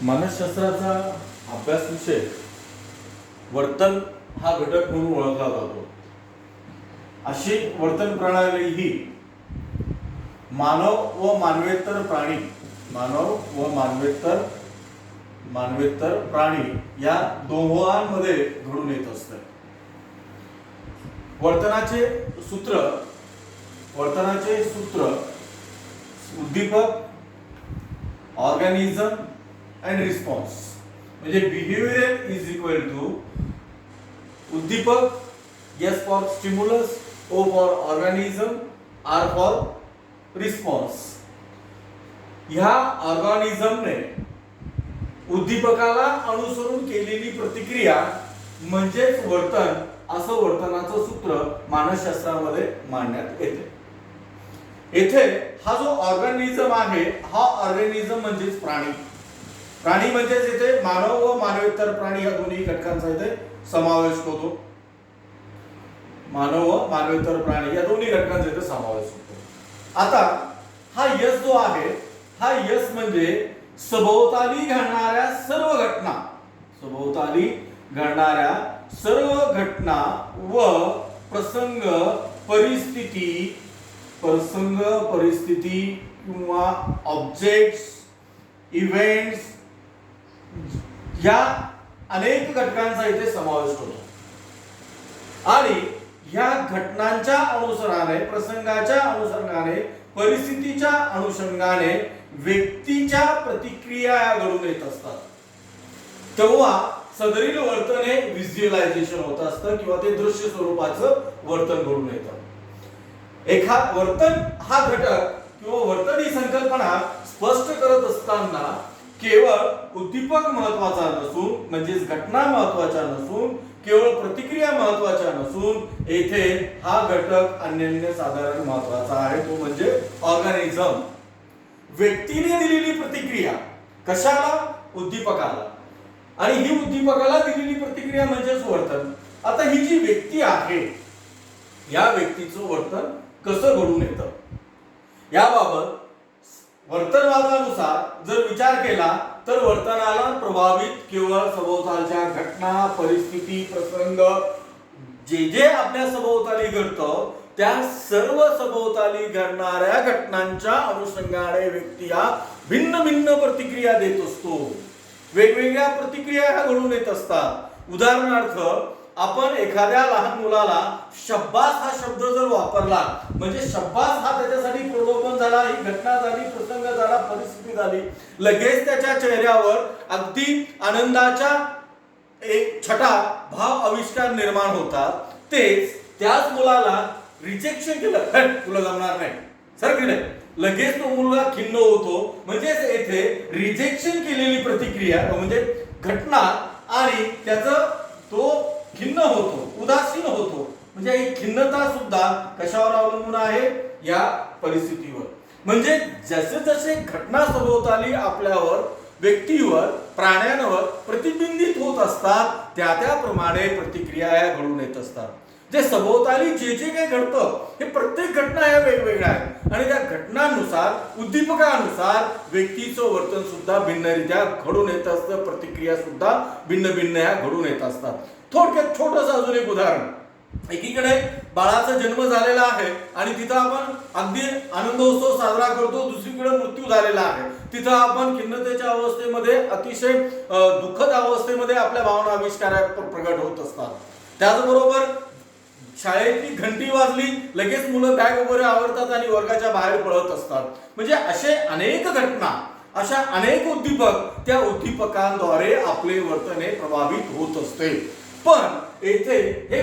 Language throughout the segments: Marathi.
मानसशास्त्राचा अभ्यास विषय वर्तन हा घटक म्हणून ओळखला जातो. अशी वर्तन प्रणाली ही मानव व मानवेतर प्राणी या दोहोंमध्ये घडून येत असते. वर्तनाचे सूत्र उद्दीपक, ऑर्गॅनिझम अँड रिस्पॉन्स. म्हणजे बिहेवियर इज इक्वल टू उद्दीपक, S for stimulus, O for organism, R for response. ह्या ऑर्गॅनिझमने उद्दीपकाला अनुसरून केलेली प्रतिक्रिया म्हणजेच वर्तन, असं वर्तनाचं सूत्र मानसशास्त्रामध्ये मांडण्यात येते. येथे हा जो ऑर्गॅनिझम आहे, हा ऑर्गॅनिझम म्हणजेच प्राणी म्हणजेच इथे मानव व मानवेतर प्राणी या दोन्ही घटकांचा इथे समावेश होतो. मानव व मानवेतर प्राणी या दोन्ही घटकांचा इथे समावेश होतो. आता हा यश जो आहे, हा यश म्हणजे सभोवताली घडणाऱ्या सर्व घटना व प्रसंग परिस्थिती किंवा ऑब्जेक्ट्स, इव्हेंट्स या अनेक घटकांचा इथे समावेश होतो. आणि ह्या घटनांच्या अनुसराने, प्रसंगाच्या अनुसंगाने, परिस्थितीच्या अनुषंगाने व्यक्तीच्या प्रतिक्रिया घडून येत असतात. तेव्हा सदरील वर्तन हे व्हिज्युअलायझेशन होत असतं किंवा ते दृश्य स्वरूपाचं वर्तन घडून येतं. वर्तन हा घटक किंवा वर्तन ही संकल्पना स्पष्ट करत असताना केवळ उद्दीपक महत्वाचा नसून, म्हणजेच घटना महत्वाच्या नसून, केवळ प्रतिक्रिया महत्वाच्या नसून, येथे हा घटक अनन्य साधारण महत्वाचा आहे, तो म्हणजे ऑर्गॅनिझम. व्यक्तीने दिलेली प्रतिक्रिया कशाला? उद्दीपकाला. आणि ही उद्दीपकाला दिलेली प्रतिक्रिया म्हणजेच वर्तन. आता ही जी व्यक्ती आहे, या व्यक्तीचं वर्तन कसं घडून येतं याबाबत वर्तनवादानुसार जर विचार केला तर वर्तनाला प्रभावित केवळ सभोवतालच्या घटना, परिस्थिती, प्रसंग जे आपल्या सभोवताली घडतं, त्या सर्व सभोवताली घडणाऱ्या घटनांच्या अनुषंगाने व्यक्ती हा भिन्न भिन्न प्रतिक्रिया देत असतो. वेगवेगळ्या प्रतिक्रिया ह्या घडून येत असतात. उदाहरणार्थ, आपण एखाद्या लहान मुलाला शब्बास हा शब्द जर वापरला, म्हणजे शब्बास हा त्याच्यासाठी प्रलोभन झाला, ही घटना झाली, प्रसंग झाला, परिस्थिती झाली, लगेच त्याच्या चेहऱ्यावर अगदी आनंदाच्या एक छटा भाव आविष्कार निर्माण होतात. तेच त्याच मुलाला रिजेक्शन केलं, तुला जमणार नाही, सर, लगेच तो मुलगा खिन्न होतो. म्हणजे येथे रिजेक्शन केलेली प्रतिक्रिया म्हणजे घटना आणि त्याचं तो खिन्न होतो, उदासीन होतो. म्हणजे ही खिन्नता सुद्धा कशावर अवलंबून आहे? या परिस्थितीवर. म्हणजे जसे जसे घटना सभोवताली आपल्यावर, व्यक्तीवर, प्राण्यांवर प्रतिबिंबित होत असतात, त्याप्रमाणे प्रतिक्रिया घडून येत असतात. जे सभोवताली जे काही घडतं, हे प्रत्येक घटना या वेगवेगळ्या आहेत आणि त्या घटनांनुसार, उद्दीपकानुसार व्यक्तीचं वर्तन सुद्धा भिन्नरित्या घडून येत असतं, प्रतिक्रिया सुद्धा भिन्न भिन्न ह्या घडून येत असतात. थोडक्यात छोटंसं अजून एक उदाहरण. एकीकडे बाळाचा जन्म झालेला आहे आणि तिथं आपण अगदी आनंदोत्सव साजरा करतो, दुसरीकडे मृत्यू झालेला आहे. तिथं आपण खिन्नतेच्या अवस्थेमध्ये, अतिशय दुःखद अवस्थेमध्ये आपल्या भावना आविष्कार प्रगट होत असतात. त्याचबरोबर शाळेतली घंटी वाजली, लगेच मुलं बॅग वगैरे आवरतात आणि वर्गाच्या बाहेर पळत असतात. म्हणजे असे अनेक घटना, अशा अनेक उद्दीपक, त्या उद्दीपकांद्वारे आपले वर्तन हे प्रभावित होत असते. पण येथे हे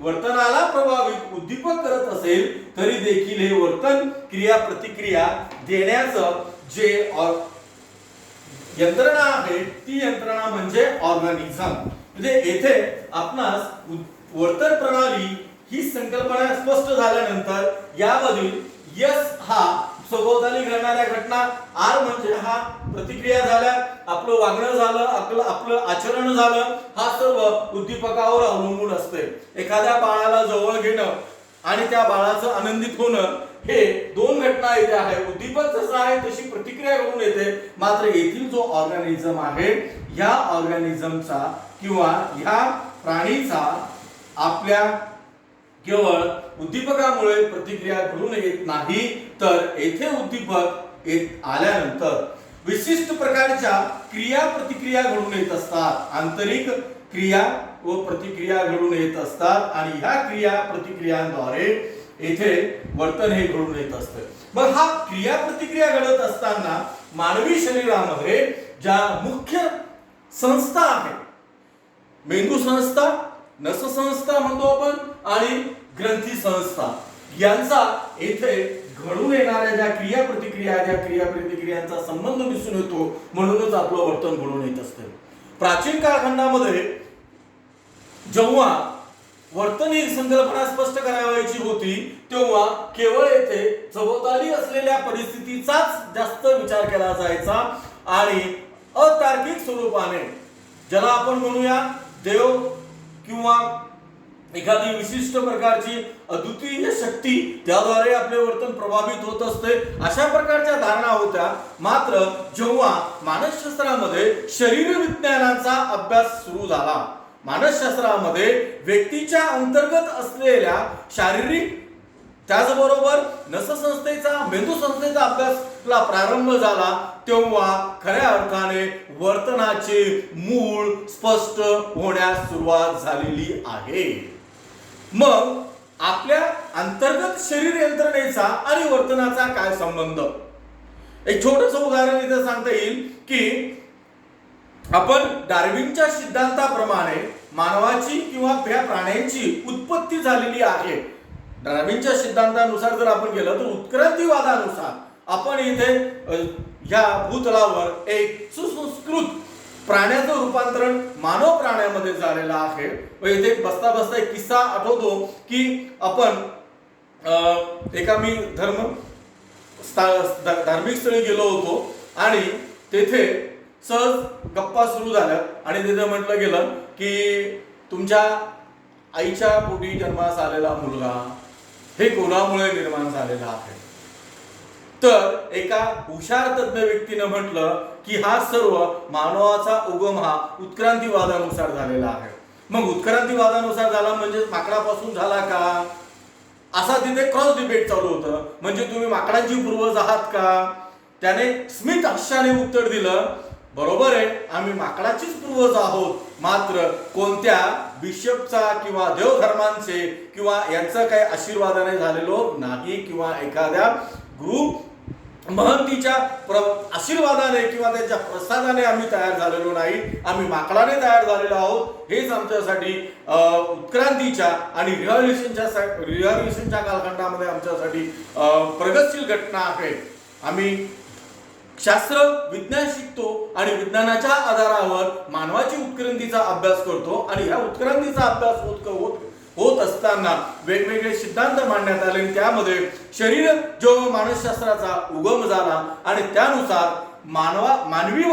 वर्तनाला प्रभावित उद्दीपक करत असेल तरी देखील हे वर्तन, क्रिया, प्रतिक्रिया देण्याचं जे यंत्रणा आहे, ती यंत्रणा म्हणजे ऑर्गॅनिझम. म्हणजे येथे आपणास वर्तन प्रणाली ही संकल्पना स्पष्ट झाल्यानंतर यामधील यस हा सभोवताली घडणाऱ्या घटना, आर म्हणजे हा प्रतिक्रिया झाल्या, आपलं वागणं झालं, आपलं आचरण झालं, हा सर्व उद्दीपकावर अवलंबून असते. एखाद्या बाळाला जवळ घेणं आणि त्या बाळाचं आनंदित होणं हे दोन घटना इथे आहे. उद्दीपक जसं आहे तशी प्रतिक्रिया घडून येते, मात्र येथील जो ऑर्गॅनिझम आहे या ऑर्गॅनिझमचा किंवा ह्या प्राणीचा आपल्या केवळ उद्दीपकामुळे प्रतिक्रिया घडून येत नाही, तर येथे उद्दीपक येत आल्यानंतर विशिष्ट प्रकारच्या क्रिया प्रतिक्रिया घडून येत असतात. आंतरिक क्रिया व प्रतिक्रिया घडून येत असतात आणि ह्या क्रिया प्रतिक्रियांद्वारे येथे वर्तन हे घडून येत असतं. मग हा क्रिया प्रतिक्रिया घडत असताना मानवी शरीरामध्ये ज्या मुख्य संस्था आहेत, मेंदू संस्था, नस संस्था म्हणतो आपण आणि ग्रंथी संस्था, यांचा येथे घडून येणाऱ्या ज्या क्रिया प्रतिक्रियांचा संबंध दिसून येतो, म्हणूनच आपलं वर्तन घडून येत असते. प्राचीन कालखंडामध्ये जेव्हा वर्तन ही संकल्पना स्पष्ट करायची होती, तेव्हा केवळ येथे सभोवताली असलेल्या परिस्थितीचाच जास्त विचार केला जायचा आणि अतार्किक स्वरूपाने, ज्याला आपण म्हणूया देव किंवा एखादी विशिष्ट प्रकारची अद्वितीय शक्ती, त्याद्वारे आपले वर्तन प्रभावित होत असते, अशा प्रकारच्या धारणा होत्या. मात्र जेव्हा मानसशास्त्रामध्ये शरीर विज्ञानाचा अभ्यास सुरू झाला, मानसशास्त्रामध्ये व्यक्तीच्या अंतर्गत असलेल्या शारीरिक त्याचबरोबर नससंस्थेचा, मेंदू संस्थेचा अभ्यासला प्रारंभ झाला, तेव्हा खऱ्या अर्थाने वर्तनाचे मूळ स्पष्ट होण्यास सुरुवात झालेली आहे. मग आपल्या अंतर्गत शरीर यंत्रणेचा आणि वर्तनाचा काय संबंध? एक छोटस उदाहरण इथे सांगता येईल की आपण डार्विनच्या सिद्धांताप्रमाणे मानवाची किंवा त्या प्राण्यांची उत्पत्ती झालेली आहे. डार्विनच्या सिद्धांतानुसार जर आपण गेलो तर उत्क्रांतीवादानुसार आपण इथे ह्या भूतलावर एक सुसंस्कृत प्राण्याचं रूपांतरण मानव प्राण्यामध्ये झालेलं आहे. व इथे बसता बसता एक किस्सा आठवतो की आपण एका मी धार्मिक स्थळी गेलो होतो आणि तेथे सहज गप्पा सुरू झाल्या आणि तिथे म्हटलं गेलं की तुमच्या आईच्या पोटी जन्मास आलेला मुलगा हे कोणामुळे निर्माण झालेला आहे. तर एका हुशार तज्ञ व्यक्तीने म्हटलं की हा सर्व मानवाचा उगम हा उत्क्रांतीवादानुसार झालेला आहे. मग उत्क्रांतीवादानुसार झाला म्हणजे माकडापासून झाला का, असा तिथे क्रॉस डिबेट चालू होतं. म्हणजे तुम्ही माकडांची पूर्वज आहात का? त्याने स्मित हास्याने उत्तर दिलं, बरोबर आहे, आम्ही माकडाचीच पूर्वज आहोत, मात्र कोणत्या बिशपचा किंवा देवधर्मांचे किंवा यांचं काही आशीर्वादाने झालेलो नाही किंवा एखाद्या गुरु महंतीच्या आशीर्वादाने किंवा त्यांच्या प्रसादाने आम्ही तयार झालेलो नाही, आम्ही माकडाने तयार झालेलो आहोत. हेच आमच्यासाठी उत्क्रांतीच्या आणि रिव्हॉल्युशनच्या कालखंडामध्ये आमच्यासाठी प्रगतशील घटना आहे. आम्ही शास्त्र विज्ञान शिकतो आणि विज्ञानाच्या आधारावर मानवाची उत्क्रांतीचा अभ्यास करतो आणि ह्या उत्क्रांतीचा अभ्यास होत असताना वेगवेगळे सिद्धांत मांडण्यात आले. त्यामध्ये शरीर जो मानसशास्त्राचा उगम झाला आणि त्यानुसार मानवी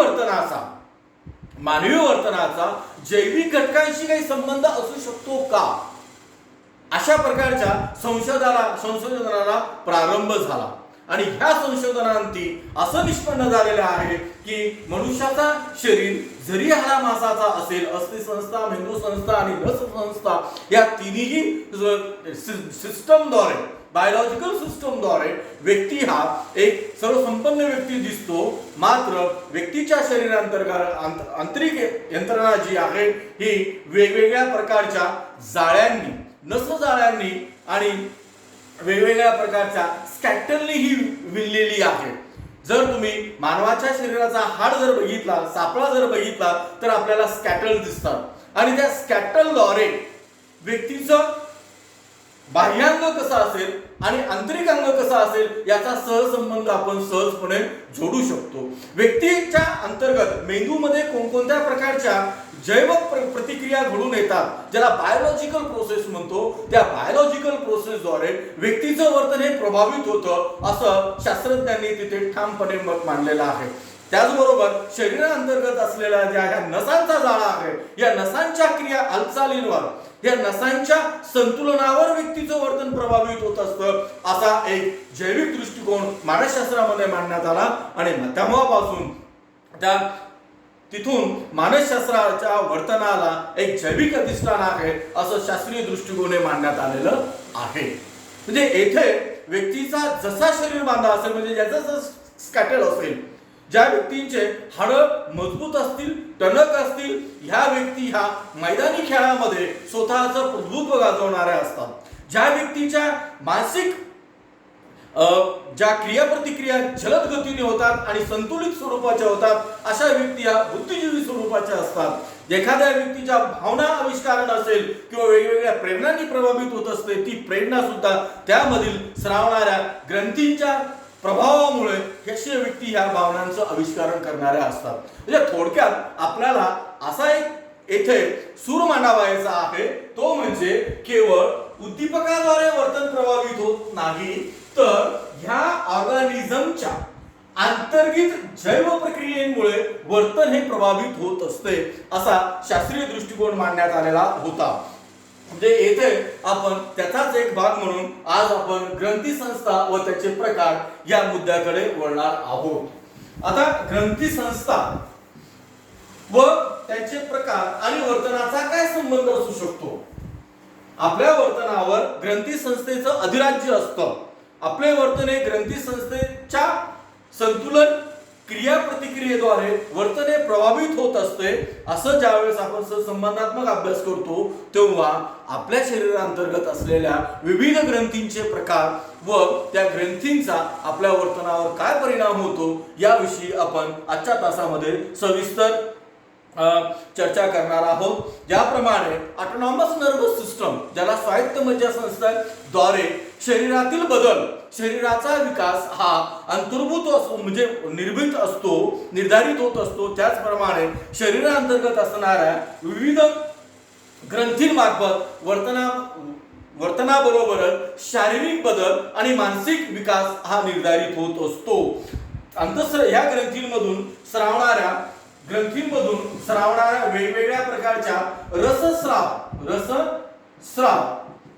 वर्तनाचा जैविक घटकांशी काही संबंध असू शकतो का, अशा प्रकारच्या संशोधनाला प्रारंभ झाला. आणि ह्या संशोधनांती असं निष्पन्न झालेलं आहे की मनुष्याचा शरीर जरी हा मासाचा असेल, अस्थि संस्था, मेंदू संस्था आणि नस संस्था या तिन्ही सिस्टमद्वारे, बायोलॉजिकल सिस्टमद्वारे व्यक्ती हा एक सर्वसंपन्न व्यक्ती दिसतो. मात्र व्यक्तीच्या शरीरांतर्गत आंतरिक यंत्रणा जी आहे ही वेगवेगळ्या प्रकारच्या जाळ्यांनी, नस जाळ्यांनी आणि वेगवेगळ्या प्रकारच्या स्कॅटलनी ही विणलेली आहे. जर तुम्ही मानवाच्या शरीराचा हाड जर बघितला, सापळा जर बघितला तर आपल्याला स्कॅटल दिसतात आणि त्या स्कॅटलद्वारे व्यक्तीचं बाह्यांग कसं असेल आणि आंतरिक अंग कसं असेल याचा सहसंबंध आपण सहजपणे जोडू शकतो. व्यक्तीच्या अंतर्गत मेंदूमध्ये कोणकोणत्या प्रकारच्या जैव प्रतिक्रिया घडून येतात, ज्याला बायोलॉजिकल प्रोसेस म्हणतो, त्या बायोलॉजिकल प्रोसेसद्वारे व्यक्तीचं वर्तन हे प्रभावित होतं, असं शास्त्रज्ञांनी तिथे ठामपणे मत मांडलेलं आहे. त्याचबरोबर शरीराअंतर्गत असलेल्या ज्या ह्या नसांचा जाळा आहे, या नसांच्या क्रिया हालचालींवर या नसांच्या संतुलनावर व्यक्तीचं वर्तन प्रभावित होत असतं, असा एक जैविक दृष्टिकोन मानसशास्त्रामध्ये मांडण्यात आला. आणि तेव्हापासून तिथून मानसशास्त्राच्या वर्तनाला एक जैविक अधिष्ठान आहे असं शास्त्रीय दृष्टिकोने मांडण्यात आलेलं आहे. म्हणजे येथे व्यक्तीचा जसा शरीर बांधा असेल, म्हणजे ज्याचं स्कॅटल असेल, ज्या व्यक्तींचे हाडं मजबूत असतील, टणक असतील, ह्या व्यक्ती ह्या मैदानी खेळामध्ये स्वतःचं प्रभुत्व गाजवणाऱ्या असतात. ज्या व्यक्तीच्या मानसिक ज्या क्रियाप्रतिक्रिया जलद गतीने होतात आणि संतुलित स्वरूपाच्या होतात, अशा व्यक्ती ह्या बुद्धिजीवी स्वरूपाच्या असतात. एखाद्या व्यक्तीच्या भावना आविष्कारण असेल किंवा वेगवेगळ्या प्रेरणांनी प्रभावित होत असते, ती प्रेरणा सुद्धा त्यामधील स्रावणाऱ्या ग्रंथींच्या प्रभावामुळे अशी व्यक्ती ह्या भावनांचं आविष्कारण करणाऱ्या असतात. म्हणजे थोडक्यात आपल्याला असा एक येथे सूर मांडावायचा आहे, तो म्हणजे केवळ उद्दीपकाद्वारे वर्तन प्रभावित होत नाही, तर ह्या ऑर्गॅनिझमच्या अंतर्गत जैव प्रक्रियेमुळे वर्तन हे प्रभावित होत असते, असा शास्त्रीय दृष्टिकोन मांडण्यात आलेला होता. म्हणजे येथे आपण त्याचाच एक भाग म्हणून आज आपण ग्रंथी संस्था व त्याचे प्रकार या मुद्द्याकडे वळणार आहोत. आता ग्रंथी संस्था व त्याचे प्रकार आणि वर्तनाचा काय संबंध असू शकतो? आपल्या वर्तनावर ग्रंथी संस्थेचं अधिराज्य असतं. आपले वर्तन हे ग्रंथी संस्थेच्या संतुलन क्रियाप्रतिक्रियेद्वारे वर्तने प्रभावित होत असते. असं ज्यावेळेस आपण सहसंबंधात्मक अभ्यास करतो, तेव्हा आपल्या शरीरांतर्गत असलेल्या विविध ग्रंथींचे प्रकार व त्या ग्रंथींचा आपल्या वर्तनावर काय परिणाम होतो याविषयी आपण आजच्या तासामध्ये सविस्तर चर्चा करणार आहोत. ज्याप्रमाणे ऑटोनॉमस नर्वस सिस्टम, ज्याला स्वायत्त मज्जासंस्थाद्वारे शरीरातील बदल, शरीराचा विकास हा अंतर्भूत असतो, म्हणजे निर्भीत असतो, निर्धारित होत असतो, त्याचप्रमाणे शरीरांतर्गत असणाऱ्या विविध ग्रंथींमार्फत वर्तनाबरोबरच शारीरिक बदल आणि मानसिक विकास हा निर्धारित होत असतो. ह्या ग्रंथींमधून स्रावणाऱ्या वेगवेगळ्या प्रकारच्या रसस्राव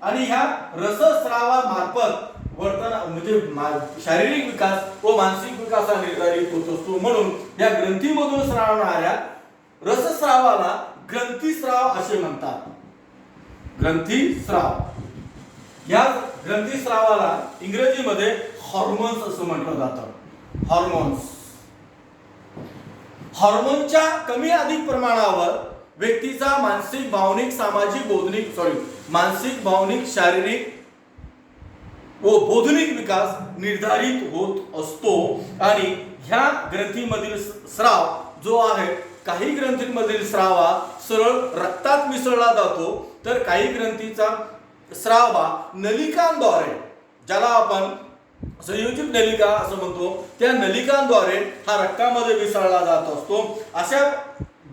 आणि ह्या रसस्रावामार्फत वर्तन म्हणजे शारीरिक विकास व मानसिक विकास हा निर्धारित होत असतो. म्हणून या ग्रंथीमधून स्रावणाऱ्या रसस्रावाला ग्रंथीस्राव असे म्हणतात. ग्रंथीस्राव, या ग्रंथीस्रावाला इंग्रजीमध्ये हॉर्मोन्स असं म्हटलं जातं. हॉर्मोनच्या कमी अधिक प्रमाणावर व्यक्तीचा मानसिक, भावनिक, शारीरिक व बौद्धिक विकास निर्धारित होत असतो. आणि ह्या ग्रंथीमधील स्राव जो आहे, काही ग्रंथींमधील स्राव हा सरळ रक्तात मिसळला जातो, तर काही ग्रंथीचा स्राव हा नलिकांद्वारे, ज्याला आपण संयोजित नलिका असं म्हणतो, त्या नलिकांद्वारे हा रक्तामध्ये मिसळला जात असतो. अशा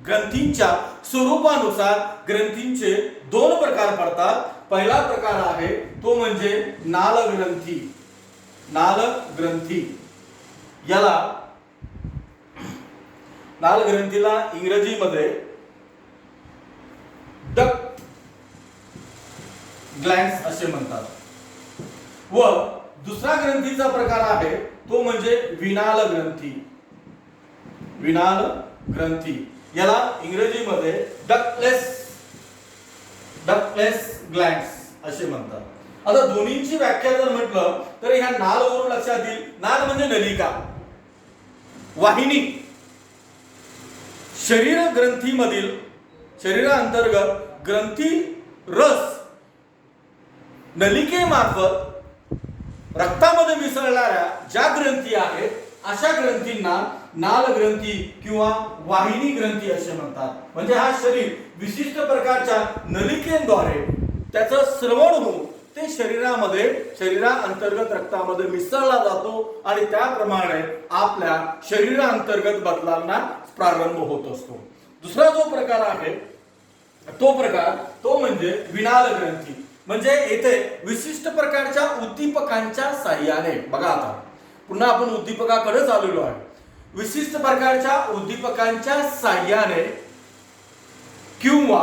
ग्रंथींच्या स्वरूपानुसार ग्रंथींचे दोन प्रकार पडतात. पहिला प्रकार आहे तो म्हणजे नालग्रंथी. नालग्रंथीला इंग्रजीमध्ये डक्ट ग्लँड्स असे म्हणतात. व दुसरा ग्रंथीचा प्रकार आहे तो म्हणजे विनाल ग्रंथी. याला इंग्रजीमध्ये डक्टलेस ग्लँड्स असे म्हणतात. आता दोन्हींची व्याख्या जर म्हटलं तर ह्या नालवरून लक्षात येईल. नाल म्हणजे नलिका, वाहिनी. शरीरांतर्गत ग्रंथी रस नलिकेमार्फत रक्तामध्ये मिसळणाऱ्या ज्या ग्रंथी आहेत, अशा ग्रंथींना नालग्रंथी किंवा वाहिनी ग्रंथी असे म्हणतात. म्हणजे हा शरीर विशिष्ट प्रकारच्या नलिकेद्वारे त्याचं श्रवण होऊन ते शरीराअंतर्गत रक्तामध्ये मिसळला जातो आणि त्याप्रमाणे आपल्या शरीराअंतर्गत बदलांना प्रारंभ होत असतो. दुसरा जो प्रकार आहे तो म्हणजे विनाल ग्रंथी. म्हणजे येथे विशिष्ट प्रकारच्या उद्दीपकांच्या साह्याने, बघा आता पुन्हा आपण उद्दीपकाकडेच आलेलो आहे. विशिष्ट प्रकारच्या उद्दीपकांच्या साह्याने किंवा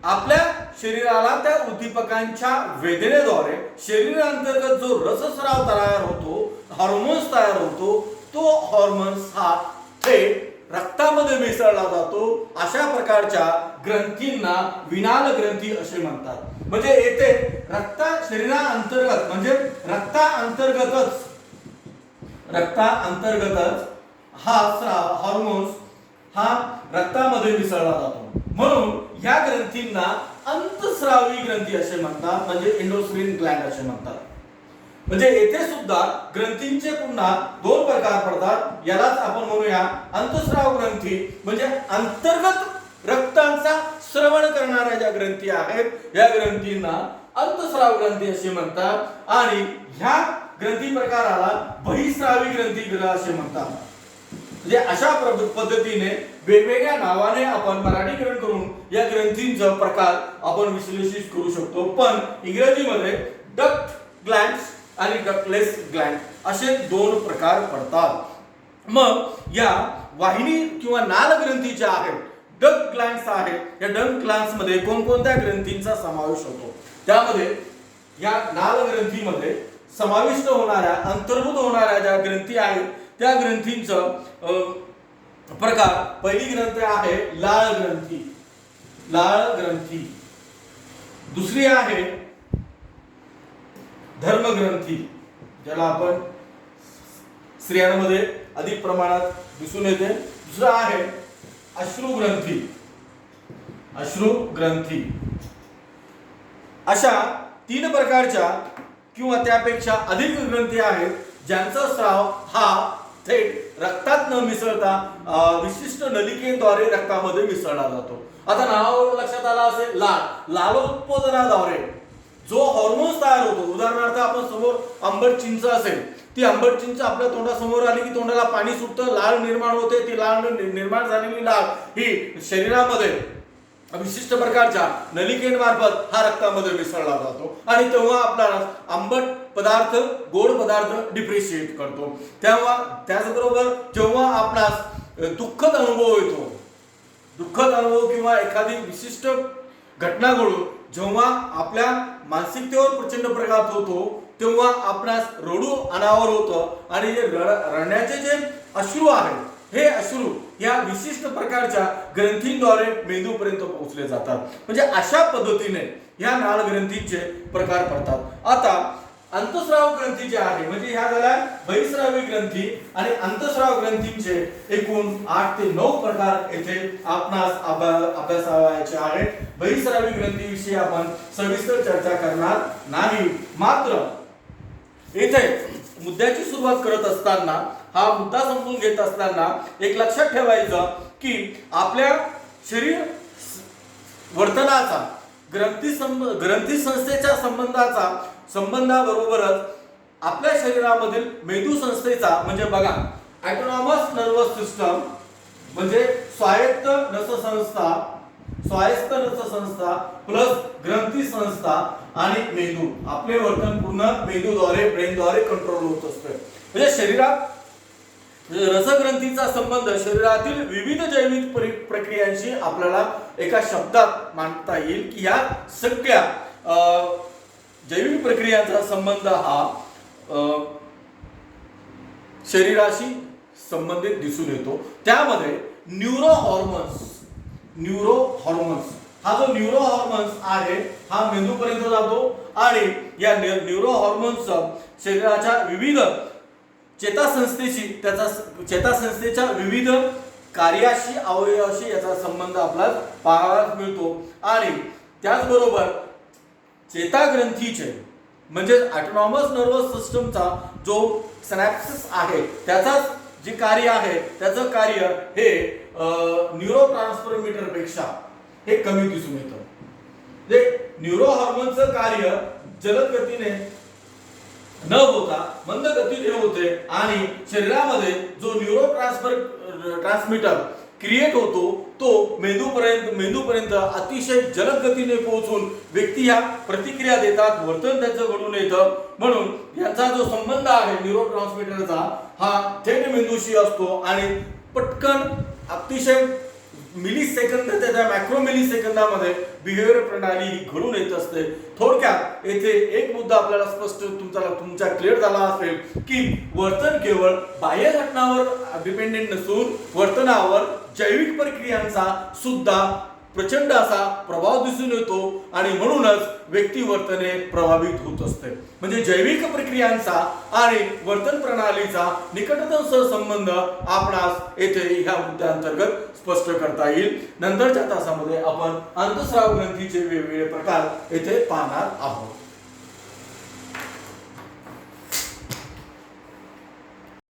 आपल्या शरीराला त्या उद्दीपकांच्या वेदनेद्वारे शरीरांतर्गत जो रसस्राव तयार होतो, हार्मोन्स तयार होतो, तो हार्मोन्स हा थेट रक्तामध्ये मिसळला जातो. अशा प्रकारच्या ग्रंथींना विनाल ग्रंथी असे म्हणतात. म्हणजे येथे शरीराअंतर्गत म्हणजे रक्ताअंतर्गतच हा स्राव हार्मोन्स हा रक्तामध्ये मिसळला जातो. म्हणून या ग्रंथींना अंतस्रावी ग्रंथी असे म्हणतात, म्हणजे एंडोक्राइन ग्लँड असे म्हणतात. म्हणजे येथे सुद्धा ग्रंथींचे पुन्हा दोन प्रकार पडतात. यालाच आपण म्हणूया अंतस्राव ग्रंथी, म्हणजे अंतर्गत रक्तांचा स्रवण करणाऱ्या ज्या ग्रंथी आहेत या ग्रंथींना अंतस्राव ग्रंथी असे म्हणतात. आणि ह्या ग्रंथी प्रकाराला बहिस्रावी ग्रंथी असे म्हणतात. म्हणजे अशा पद्धतीने वेगवेगळ्या नावाने आपण मराठीकरण करून या ग्रंथींचा प्रकार आपण विश्लेषित करू शकतो. पण इंग्रजीमध्ये डक्ट ग्लँड्स आणि डक्टलेस ग्लँड असे दोन प्रकार पडतात. मग या वाहिनी किंवा नाल ग्रंथी ज्या आहेत, डक्ट ग्लँड्स आहेत, या डक्ट ग्लँड्स मध्ये कोणकोणत्या ग्रंथींचा समावेश होतो? त्यामध्ये या नाल ग्रंथीमध्ये समाविष्ट होणाऱ्या अंतर्भूत होणाऱ्या ज्या ग्रंथी आहेत त्या ग्रंथींचं प्रकार, पहिली ग्रंथ आहे लाळ ग्रंथी, दुसरी आहे धर्मग्रंथी, ज्याला आपण स्त्रियांमध्ये अधिक प्रमाणात दिसून येते. दुसरा आहे अश्रुग्रंथी. अशा तीन प्रकारच्या किंवा त्यापेक्षा अधिक ग्रंथी आहेत ज्यांचा स्राव हा थेट रक्तात न मिसळता विशिष्ट नलिकेद्वारे रक्तामध्ये मिसळला जातो. आता नावावरून लक्षात आला असेल, लालोत्पादनाद्वारे जो हार्मोन्स तयार होतो. उदाहरणार्थ आपण समोर आंबट चिंच असेल, ती आंबट चिंच आपल्या तोंडासमोर आली की तोंडाला पाणी सुटतं, लाळ निर्माण होते. ती लाळ निर्माण झालेली लाळ ही शरीरामध्ये विशिष्ट प्रकारच्या नलिकेमार्फत हा रक्तामध्ये मिसळला जातो आणि तेव्हा आपल्याला आंबट पदार्थ गोड पदार्थ डिफरेशिएट करतो. तेव्हा त्याचबरोबर जेव्हा आपणास दुःखद अनुभव किंवा एखादी विशिष्ट घटना घडून जेव्हा आपल्या मानसिकतेवर प्रचंड प्रघात होतो तेव्हा आपणास रडू अनावर होतं आणि जे रडण्याचे जे अश्रू आहेत हे अश्रू या विशिष्ट प्रकारच्या ग्रंथींद्वारे मेंदूपर्यंत पोहोचले जातात. म्हणजे अशा पद्धतीने ह्या नाळ ग्रंथींचे प्रकार पडतात. आता अंतस्राव ग्रंथी जे आहे म्हणजे ह्या झाल्या बहिस्रावी ग्रंथी आणि अंतस्राव ग्रंथींचे एकूण 8 ते 9 प्रकार येथे आपणास अभ्यासायचे आहेत. बहिस्रावी ग्रंथीविषयी आपण सविस्तर चर्चा करणार नाही. मात्र येथे मुद्द्याची सुरुवात करत असताना, हा मुद्दा समजून घेत असताना एक लक्षात ठेवायचं की आपल्या शरीर वर्तनाचा ग्रंथी संस्थेच्या संबंधाबरोबरच आपल्या शरीरामधील मेंदू संस्थेचा म्हणजे बघा ऑटोनॉमस नर्वस सिस्टम म्हणजे स्वायत्त नससंस्था प्लस ग्रंथी संस्था आणि मेंदू, आपले वर्तन पूर्ण मेंदूद्वारे ब्रेनद्वारे कंट्रोल होत असते. म्हणजे शरीरात रसग्रंथीचा संबंध शरीरातील विविध जैविक प्रक्रियांशी आपल्याला एका शब्दात मांडता येईल की या सगळ्या जैविक प्रक्रियांचा संबंध हा शरीराशी संबंधित दिसून येतो. त्यामध्ये न्यूरो हॉर्मोन्स हा जो न्यूरो हॉर्मोन्स आहे हा मेंदूपर्यंत जातो आणि या न्यूरो हॉर्मोन्सचा शरीराच्या विविध चेतासंस्थेच्या विविध कार्याशी अवयवाशी याचा संबंध आपल्याला पाहायला मिळतो. आणि त्याचबरोबर चेताग्रंथीचे म्हणजे ऑटोनॉमस नर्वस सिस्टमचा जो सिनॅप्सिस आहे त्याचाच जे कार्य आहे त्याचं कार्य हे न्यूरोट्रान्समीटर पेक्षा हे कमी दिसून येतं. म्हणजे न्यूरो हॉर्मोनचं कार्य जलद गतीने न होता मंद गतीने होते आणि शरीरामध्ये जो ट्रान्समीटर क्रिएट होतो तो मेंदूपर्यंत अतिशय जलद गतीने पोहोचून व्यक्ती ह्या प्रतिक्रिया देतात, वर्तन त्याचं घडून येतं. म्हणून याचा जो संबंध आहे न्यूरोट्रान्समीटरचा हा थेट मेंदूशी असतो आणि पटकन अतिशय मिली सेकंद त्या मॅक्रो मिली सेकंदामध्ये बिहेवियर प्रणाली ही घडून येत असते. थोडक्यात येथे एक मुद्दा आपल्याला स्पष्ट तुमच्या क्लिअर झाला असेल की वर्तन केवळ बाह्य घटनावर डिपेंडेंट नसून वर्तनावर जैविक प्रक्रियांचा सुद्धा प्रचंड असा प्रभाव दिसून येतो आणि म्हणूनच व्यक्ती वर्तने प्रभावित होत असते. म्हणजे जैविक प्रक्रियांचा आणि वर्तन प्रणालीचा निकटतम सहसंबंध आपणास येथे ह्या मुद्द्यांतर्गत स्पष्ट करता येईल. नंतरच्या तासामध्ये आपण अंतस्राव ग्रंथीचे वेगवेगळे प्रकार येथे पाहणार आहोत.